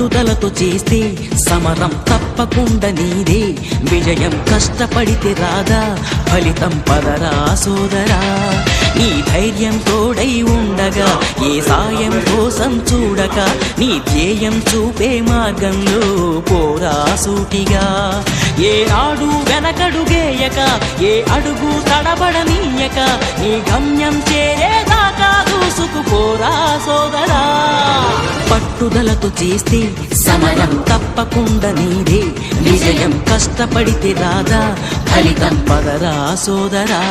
పట్టుదలతో చేస్తే సమరం తప్పకుండా నీదే, విజయం కష్టపడితే రాదా ఫలితం పదరా సోదరా. నీ ధైర్యం తోడై ఉండగా ఏ సాయం కోసం చూడక, నీ ధ్యేయం చూపే మార్గంలో పోరా సూటిగా. ఏ నాడు వెనకడుగేయక, ఏ అడుగు తడబడనీయక, నీ గమ్యం చేరేదాకా దూసుకుపోరా సోదరా. పట్టుదలతో చేస్తే సమరం తప్పకుండా నీదే, విజయం కష్టపడితే రాదా ఫలితం పదరా సోదరా.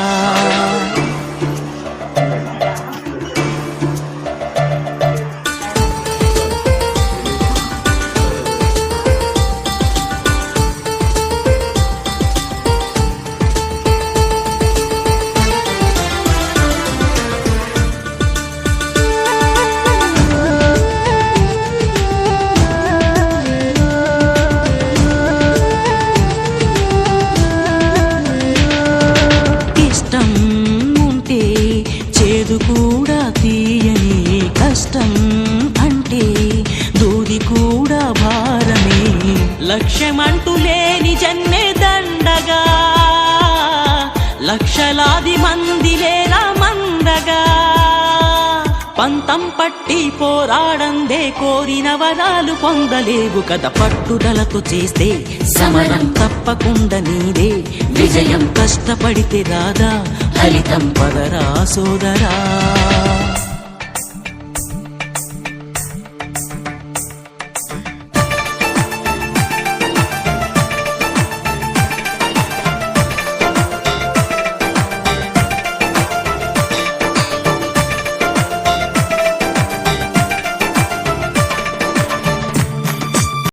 కూడా తీయని కష్టం అంటే దూది కూడా భారమే, లక్ష్యమంటూ లేని జన్మే దండగా, లక్షలాది మంది లేరా మందగా. పంతం పట్టి పోరాడందే కోరిన వరాలు పొందలేవు కదా. పట్టుదలతో చేస్తే సమరం తప్పకుండా నీదే, విజయం కష్టపడితే రాదా ఫలితం పదరా సోదరా.